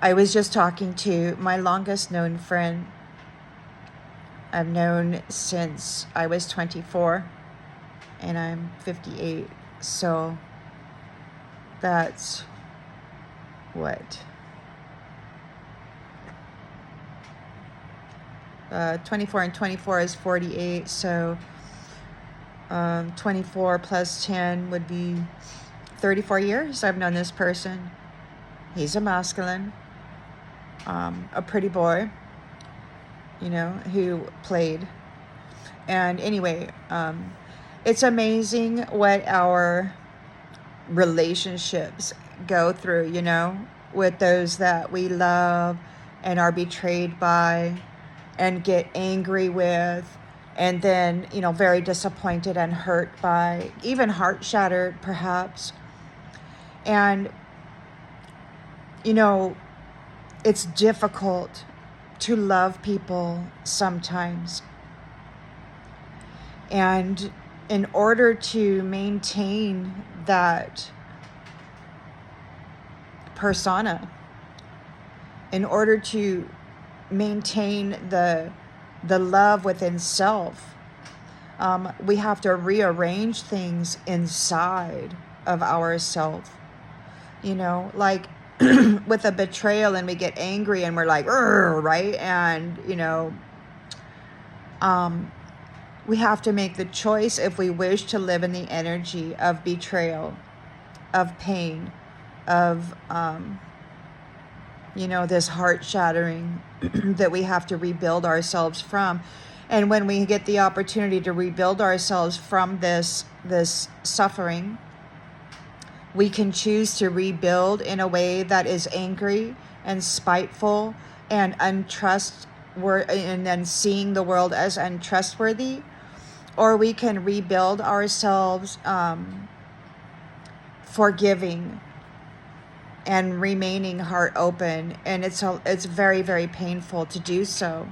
I was just talking to my longest known friend. I've known since I was 24 and I'm 58. So that's what? 24 and 24 is 48. So 24 plus 10 would be 34 years I've known this person. He's a masculine, a pretty boy, who played. And anyway, it's amazing what our relationships go through, with those that we love and are betrayed by and get angry with, and then, very disappointed and hurt by, even heart shattered perhaps. And, it's difficult to love people sometimes. And in order to maintain that persona, in order to maintain the love within self, we have to rearrange things inside of ourself. Like with a betrayal, and we get angry and we're like, right? And, we have to make the choice if we wish to live in the energy of betrayal, of pain, of, this heart shattering that we have to rebuild ourselves from. And when we get the opportunity to rebuild ourselves from this suffering, we can choose to rebuild in a way that is angry and spiteful and untrustworthy, and then seeing the world as untrustworthy. Or we can rebuild ourselves forgiving and remaining heart open. And it's very, very painful to do so.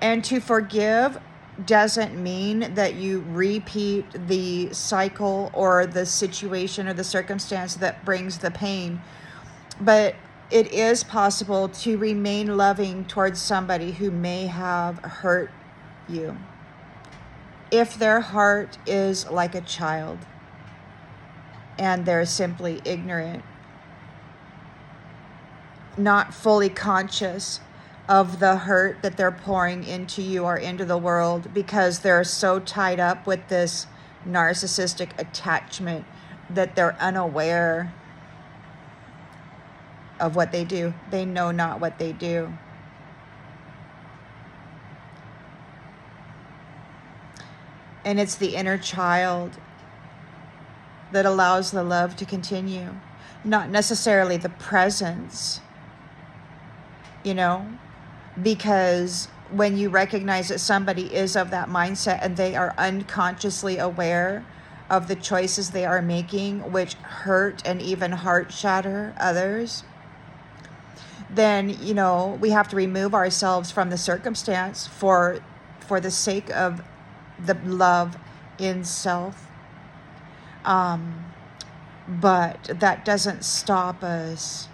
And to forgive doesn't mean that you repeat the cycle or the situation or the circumstance that brings the pain. But it is possible to remain loving towards somebody who may have hurt you, if their heart is like a child and they're simply ignorant, not fully conscious of the hurt that they're pouring into you or into the world, because they're so tied up with this narcissistic attachment that they're unaware of what they do. They know not what they do. And it's the inner child that allows the love to continue, not necessarily the presence, because when you recognize that somebody is of that mindset and they are unconsciously aware of the choices they are making, which hurt and even heart shatter others, then, we have to remove ourselves from the circumstance for the sake of the love in self. But that doesn't stop us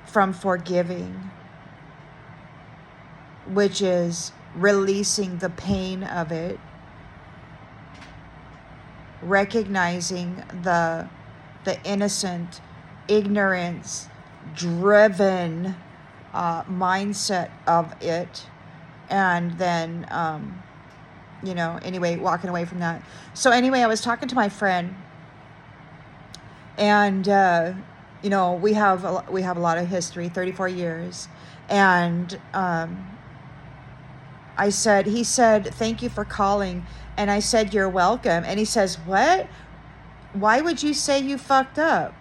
from forgiving, which is releasing the pain of it, recognizing the innocent, ignorance driven mindset of it, and then anyway, walking away from that. So anyway, I was talking to my friend, and we have a lot of history, 34 years, and he said, "Thank you for calling." And I said, "You're welcome." And he says, "What? Why would you say you fucked up?"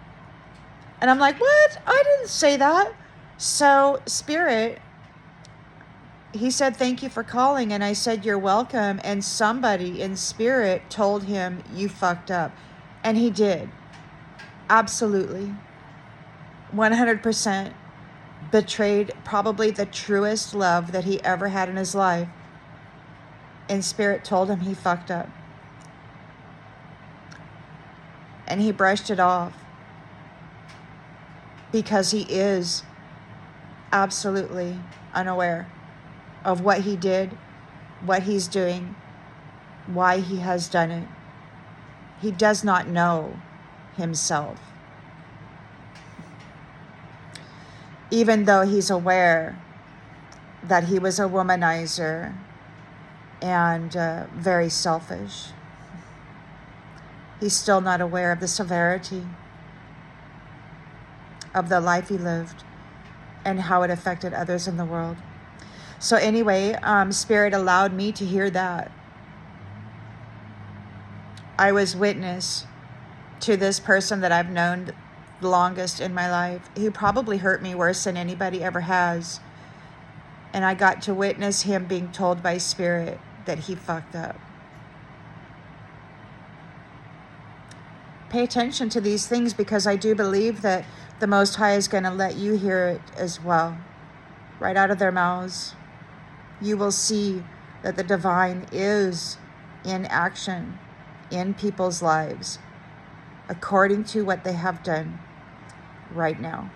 And I'm like, "What? I didn't say that." So Spirit, he said, "Thank you for calling." And I said, "You're welcome." And somebody in Spirit told him, "You fucked up." And he did. Absolutely. 100% betrayed probably the truest love that he ever had in his life. And Spirit told him he fucked up. And he brushed it off. because he is absolutely unaware of what he did, what he's doing, why he has done it. He does not know himself. Even though he's aware that he was a womanizer and very selfish, he's still not aware of the severity of the life he lived and how it affected others in the world. So anyway, Spirit allowed me to hear that. I was witness to this person that I've known the longest in my life, who probably hurt me worse than anybody ever has. And I got to witness him being told by Spirit that he fucked up. Pay attention to these things, because I do believe that the Most High is going to let you hear it as well, right out of their mouths. You will see that the divine is in action in people's lives according to what they have done right now.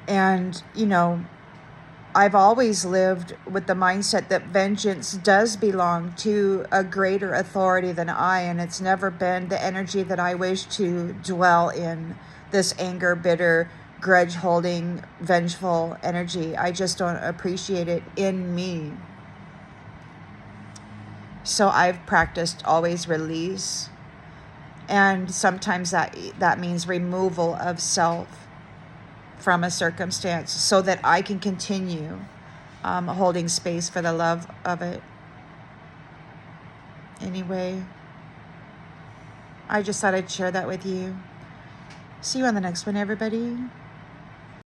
And, you know, I've always lived with the mindset that vengeance does belong to a greater authority than I, and it's never been the energy that I wish to dwell in, this anger, bitter, grudge-holding, vengeful energy. I just don't appreciate it in me. So I've practiced always release, and sometimes that means removal of self from a circumstance so that I can continue holding space for the love of it. Anyway, I just thought I'd share that with you. See you on the next one, everybody.